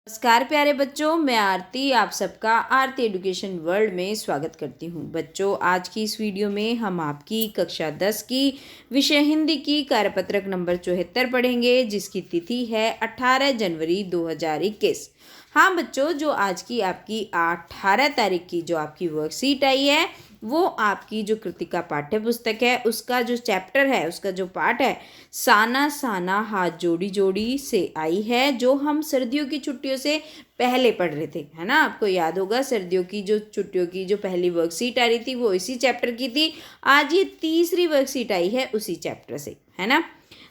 नमस्कार प्यारे बच्चों, मैं आरती आप सबका आरती एजुकेशन वर्ल्ड में स्वागत करती हूँ। बच्चों, आज की इस वीडियो में हम आपकी कक्षा 10 की विषय हिंदी की कार्यपत्रक नंबर 74 पढ़ेंगे, जिसकी तिथि है 18 जनवरी 2021। हाँ बच्चों, जो आज की आपकी 18 तारीख की जो आपकी वर्कशीट आई है, वो आपकी जो कृतिका पाठ्य पुस्तक है उसका जो चैप्टर है, उसका जो पाठ है साना साना हाथ जोड़ी जोड़ी से आई है, जो हम सर्दियों की छुट्टियों से पहले पढ़ रहे थे, है ना। आपको याद होगा सर्दियों की जो छुट्टियों की जो पहली वर्कशीट आ रही थी वो इसी चैप्टर की थी। आज ये तीसरी वर्कशीट आई है उसी चैप्टर से, है ना।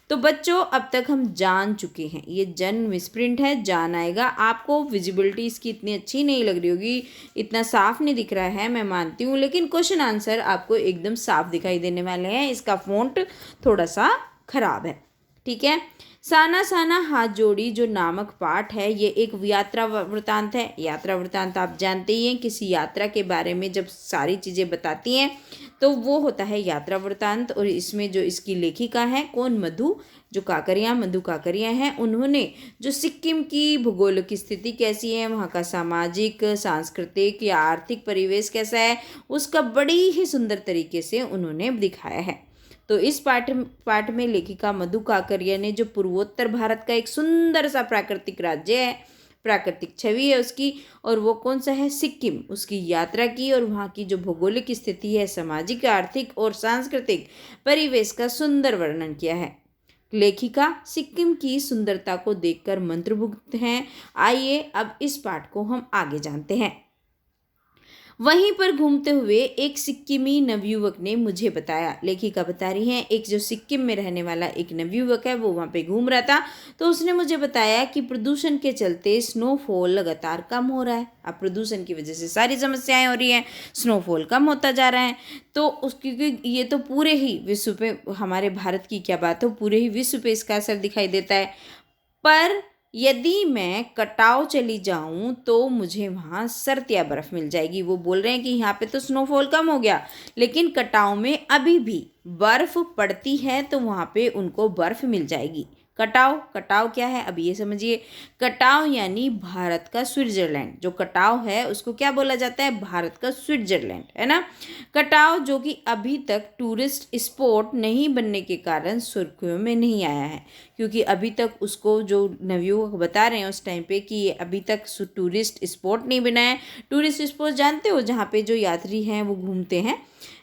तो बच्चों, अब तक हम जान चुके हैं, ये जन मिसप्रिंट है, जान आएगा। आपको विजिबिलिटी इसकी इतनी अच्छी नहीं लग रही होगी, इतना साफ नहीं दिख रहा है, मैं मानती हूँ, लेकिन क्वेश्चन आंसर आपको एकदम साफ दिखाई देने वाले हैं। इसका फ़ॉन्ट थोड़ा सा खराब है, ठीक है। साना साना हाथ जोड़ी जो नामक पाठ है, ये एक यात्रा वृतांत है। यात्रा वृतांत आप जानते ही हैं, किसी यात्रा के बारे में जब सारी चीज़ें बताती हैं तो वो होता है यात्रा वृतांत। और इसमें जो इसकी लेखिका है कौन, मधु काकरिया हैं। उन्होंने जो सिक्किम की भूगोलिक स्थिति कैसी है, वहाँ का सामाजिक, सांस्कृतिक या आर्थिक परिवेश कैसा है, उसका बड़ी ही सुंदर तरीके से उन्होंने दिखाया है। तो इस पाठ में लेखिका मधु काकरिया ने जो पूर्वोत्तर भारत का एक सुंदर सा प्राकृतिक राज्य है, प्राकृतिक छवि है उसकी, और वो कौन सा है, सिक्किम, उसकी यात्रा की और वहाँ की जो भौगोलिक स्थिति है, सामाजिक, आर्थिक और सांस्कृतिक परिवेश का सुंदर वर्णन किया है। लेखिका सिक्किम की सुंदरता को देखकर मंत्रमुग्ध हैं। आइए अब इस पाठ को हम आगे जानते हैं। वहीं पर घूमते हुए एक सिक्किमी नवयुवक ने मुझे बताया, लेखिका बता रही हैं, एक जो सिक्किम में रहने वाला एक नवयुवक है वो वहाँ पे घूम रहा था, तो उसने मुझे बताया कि प्रदूषण के चलते स्नोफॉल लगातार कम हो रहा है। अब प्रदूषण की वजह से सारी समस्याएं हो रही हैं, स्नोफॉल कम होता जा रहा है। तो क्योंकि ये तो पूरे ही विश्व पे, हमारे भारत की क्या बात है, पूरे ही विश्व पे इसका असर दिखाई देता है। पर यदि मैं कटाव चली जाऊं तो मुझे वहाँ सर्द या बर्फ़ मिल जाएगी। वो बोल रहे हैं कि यहाँ पे तो स्नोफॉल कम हो गया, लेकिन कटाव में अभी भी बर्फ़ पड़ती है, तो वहाँ पे उनको बर्फ़ मिल जाएगी। कटाव क्या है, अब ये समझिए। कटाव यानी भारत का स्विट्जरलैंड। जो कटाव है उसको क्या बोला जाता है, भारत का स्विट्जरलैंड, है ना। कटाव जो कि अभी तक टूरिस्ट स्पॉट नहीं बनने के कारण सुर्खियों में नहीं आया है, क्योंकि अभी तक उसको जो नवयुवक बता रहे हैं उस टाइम पे कि ये अभी तक टूरिस्ट स्पॉट नहीं बना है। टूरिस्ट स्पॉट जानते हो, जहाँ पे जो यात्री हैं वो घूमते हैं,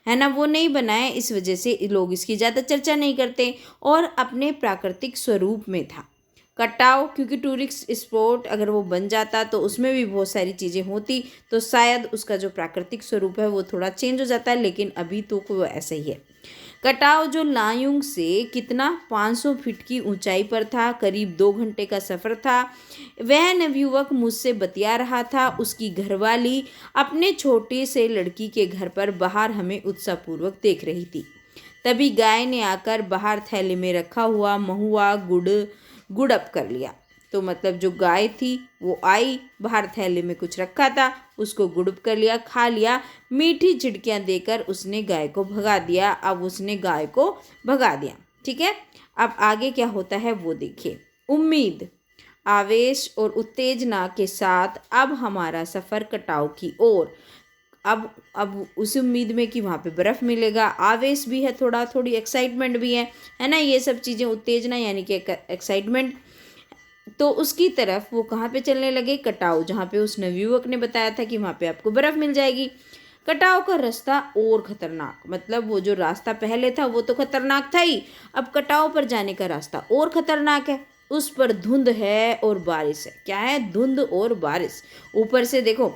है ना, वो नहीं बना है। इस वजह से लोग इसकी ज़्यादा चर्चा नहीं करते और अपने प्राकृतिक स्वरूप में था। कटाव, क्योंकि टूरिस्ट स्पॉट अगर वो बन जाता तो उसमें भी बहुत सारी चीज़ें होती, तो शायद उसका जो प्राकृतिक स्वरूप है वो थोड़ा चेंज हो जाता है, लेकिन अभी तो वो ऐसा ही है। कटाव जो लायुंग से कितना 500 फीट की ऊंचाई पर था, करीब 2 घंटे का सफ़र था। वह नवयुवक मुझसे बतिया रहा था। उसकी घरवाली अपने छोटे से लड़की के घर पर बाहर हमें उत्साहपूर्वक देख रही थी। तभी गाय ने आकर बाहर थैले में रखा हुआ महुआ गुड़प कर लिया। तो मतलब जो गाय थी वो आई, बाहर थैले में कुछ रखा था, उसको गुड़प कर लिया, खा लिया। मीठी झिड़कियाँ देकर उसने गाय को भगा दिया। अब उसने गाय को भगा दिया, ठीक है। अब आगे क्या होता है वो देखिए। उम्मीद, आवेश और उत्तेजना के साथ अब हमारा सफ़र कटाव की ओर। अब उस उम्मीद में कि वहाँ पे बर्फ़ मिलेगा, आवेश भी है, थोड़ी एक्साइटमेंट भी है ना। ये सब चीज़ें, उत्तेजना यानी कि एक्साइटमेंट। तो उसकी तरफ वो कहाँ पे चलने लगे, कटाव, जहाँ पे उस नवयुवक ने बताया था कि वहाँ पे आपको बर्फ़ मिल जाएगी। कटाव का रास्ता और खतरनाक, मतलब वो जो रास्ता पहले था वो तो खतरनाक था ही, अब कटाव पर जाने का रास्ता और खतरनाक है। उस पर धुंध है और बारिश है। क्या है, धुंध और बारिश। ऊपर से देखो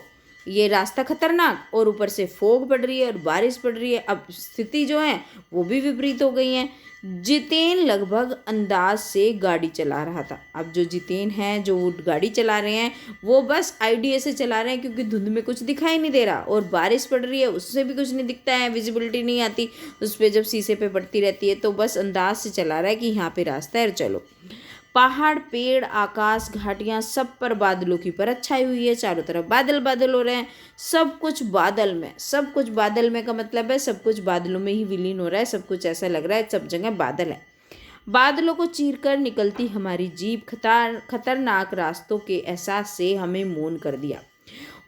ये रास्ता खतरनाक और ऊपर से फोग पड़ रही है और बारिश पड़ रही है। अब स्थिति जो है वो भी विपरीत हो गई है। जितेन लगभग अंदाज से गाड़ी चला रहा था। अब जो जितेन हैं, जो गाड़ी चला रहे हैं, वो बस आइडिया से चला रहे हैं, क्योंकि धुंध में कुछ दिखाई नहीं दे रहा और बारिश पड़ रही है, उससे भी कुछ नहीं दिखता है, विजिबिलिटी नहीं आती उस पर, जब शीशे पे पड़ती रहती है। तो बस अंदाज से चला रहा है कि यहाँ पे रास्ता है, चलो। पहाड़, पेड़, आकाश, घाटियाँ, सब पर बादलों की परत छाई हुई है। चारों तरफ बादल बादल हो रहे हैं, सब कुछ बादल में। सब कुछ बादल में का मतलब है सब कुछ बादलों में ही विलीन हो रहा है, सब कुछ ऐसा लग रहा है सब जगह बादल है। बादलों को चीरकर निकलती हमारी जीप खतरनाक रास्तों के एहसास से हमें मौन कर दिया।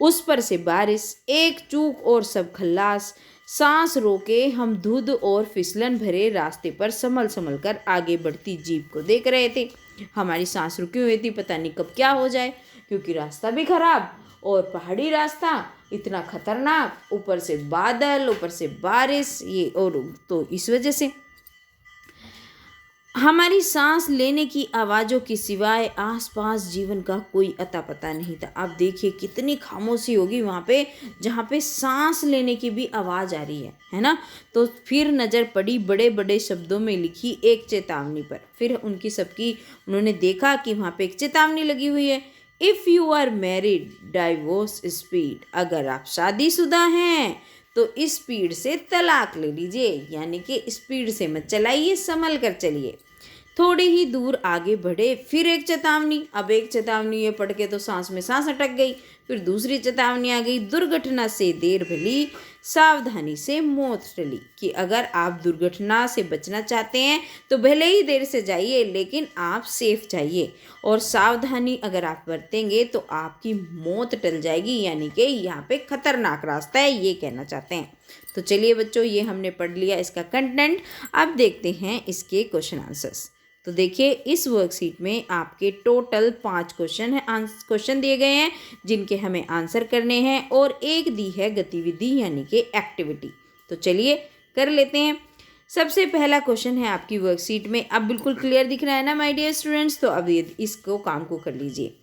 उस पर से बारिश, एक चूक और सब खल्लास। सांस रोके हम धुंध और फिसलन भरे रास्ते पर संभल संभल कर आगे बढ़ती जीप को देख रहे थे। हमारी सांस रुकी हुई थी, पता नहीं कब क्या हो जाए, क्योंकि रास्ता भी खराब और पहाड़ी रास्ता इतना खतरनाक, ऊपर से बादल, ऊपर से बारिश, ये और तो इस वजह से हमारी सांस लेने की आवाज़ों के सिवाय आसपास जीवन का कोई अता पता नहीं था। अब देखिए कितनी खामोशी होगी वहाँ पे, जहाँ पे सांस लेने की भी आवाज़ आ रही है ना। तो फिर नज़र पड़ी बड़े बड़े शब्दों में लिखी एक चेतावनी पर। फिर उन्होंने देखा कि वहाँ पे एक चेतावनी लगी हुई है, if you are married divorce speed. अगर आप शादीशुदा हैं तो स्पीड से तलाक ले लीजिए, यानी कि स्पीड से मत चलाइए, संभल कर चलिए। थोड़ी ही दूर आगे बढ़े, फिर एक चेतावनी। अब एक चेतावनी ये पढ़ के तो सांस में सांस अटक गई। फिर दूसरी चेतावनी आ गई, दुर्घटना से देर भली, सावधानी से मौत टली। कि अगर आप दुर्घटना से बचना चाहते हैं तो भले ही देर से जाइए, लेकिन आप सेफ जाइए, और सावधानी अगर आप बरतेंगे तो आपकी मौत टल जाएगी, यानी कि यहाँ पे खतरनाक रास्ता है, ये कहना चाहते हैं। तो चलिए बच्चों, ये हमने पढ़ लिया इसका कंटेंट। अब देखते हैं इसके क्वेश्चन आंसर्स। तो देखिए इस वर्कशीट में आपके टोटल 5 क्वेश्चन दिए गए हैं, जिनके हमें आंसर करने हैं, और एक दी है गतिविधि यानी कि एक्टिविटी। तो चलिए कर लेते हैं। सबसे पहला क्वेश्चन है आपकी वर्कशीट में, अब बिल्कुल क्लियर दिख रहा है ना माय डियर स्टूडेंट्स। तो अब इसको काम को कर लीजिए।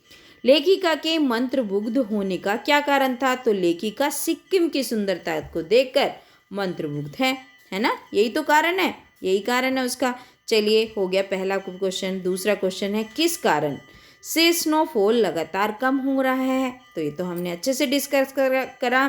लेखिका के मंत्रमुग्ध होने का क्या कारण था? तो लेखिका सिक्किम की सुंदरता को देखकर मंत्रमुग्ध है ना, यही तो कारण है, यही कारण है उसका। चलिए हो गया पहला क्वेश्चन। दूसरा क्वेश्चन है, किस कारण से स्नोफॉल लगातार कम हो रहा है? तो ये तो हमने अच्छे से डिस्कस करा।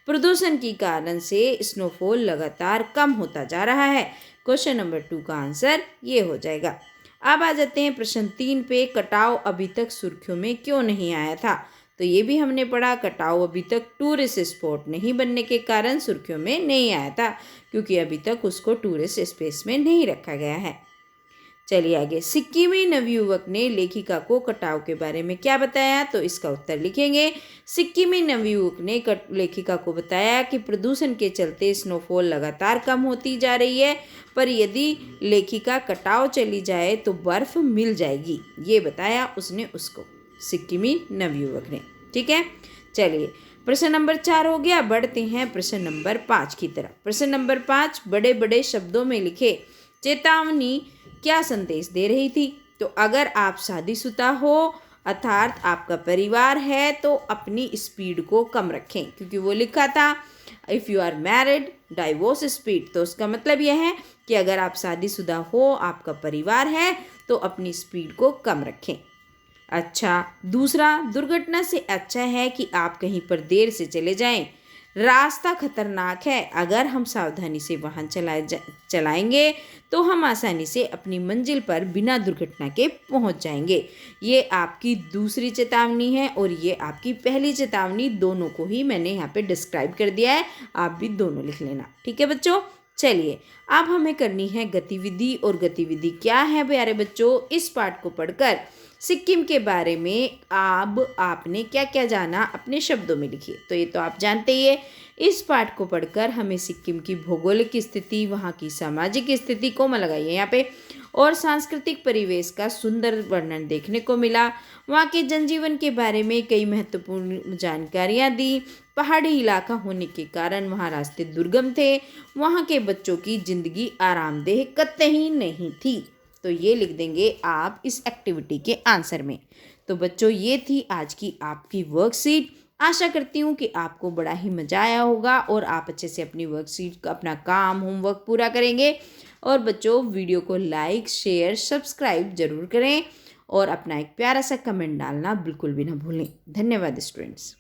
प्रदूषण के कारण से स्नोफॉल लगातार कम होता जा रहा है। क्वेश्चन नंबर 2 का आंसर ये हो जाएगा। अब आ जाते हैं प्रश्न 3 पे, कटाव अभी तक सुर्खियों में क्यों नहीं आया था? तो ये भी हमने पढ़ा, कटाव अभी तक टूरिस्ट स्पॉट नहीं बनने के कारण सुर्खियों में नहीं आया था, क्योंकि अभी तक उसको टूरिस्ट स्पेस में नहीं रखा गया है। चलिए आगे, सिक्किमी नवयुवक ने लेखिका को कटाव के बारे में क्या बताया? तो इसका उत्तर लिखेंगे। सिक्किमी नवयुवक ने लेखिका को बताया कि प्रदूषण के चलते स्नोफॉल लगातार कम होती जा रही है, पर यदि लेखिका कटाव चली जाए तो बर्फ मिल जाएगी, ये बताया उसने उसको, सिक्किमी नवयुवक ने। ठीक है, चलिए प्रश्न नंबर 4 हो गया। बढ़ते हैं प्रश्न नंबर 5 की तरफ। प्रश्न नंबर 5, बड़े बड़े शब्दों में लिखे चेतावनी क्या संदेश दे रही थी? तो अगर आप शादीशुदा हो अर्थात आपका परिवार है तो अपनी स्पीड को कम रखें, क्योंकि वो लिखा था if you are married divorce speed. तो उसका मतलब यह है कि अगर आप शादीशुदा हो, आपका परिवार है, तो अपनी स्पीड को कम रखें। अच्छा, दूसरा, दुर्घटना से अच्छा है कि आप कहीं पर देर से चले जाएं। रास्ता खतरनाक है, अगर हम सावधानी से वाहन चलाएंगे तो हम आसानी से अपनी मंजिल पर बिना दुर्घटना के पहुंच जाएंगे। ये आपकी दूसरी चेतावनी है और ये आपकी पहली चेतावनी, दोनों को ही मैंने यहाँ पे डिस्क्राइब कर दिया है, आप भी दोनों लिख लेना। ठीक है बच्चों, चलिए अब हमें करनी है गतिविधि। और गतिविधि क्या है प्यारे बच्चों? इस पाठ को पढ़कर सिक्किम के बारे में अब आपने क्या क्या जाना अपने शब्दों में लिखिए। तो ये तो आप जानते ही है। इस पाठ को पढ़कर हमें सिक्किम की भौगोलिक स्थिति, वहाँ की सामाजिक स्थिति को लगाइए यहाँ पे, और सांस्कृतिक परिवेश का सुंदर वर्णन देखने को मिला। वहाँ के जनजीवन के बारे में कई महत्वपूर्ण जानकारियाँ दी। पहाड़ी इलाका होने के कारण वहाँ रास्ते दुर्गम थे। वहाँ के बच्चों की ज़िंदगी आरामदेह कतई नहीं थी। तो ये लिख देंगे आप इस एक्टिविटी के आंसर में। तो बच्चों ये थी आज की आपकी वर्कशीट। आशा करती हूँ कि आपको बड़ा ही मज़ा आया होगा और आप अच्छे से अपनी वर्कशीट, अपना काम, होमवर्क पूरा करेंगे। और बच्चों वीडियो को लाइक, शेयर, सब्सक्राइब ज़रूर करें और अपना एक प्यारा सा कमेंट डालना बिल्कुल भी ना भूलें। धन्यवाद स्टूडेंट्स।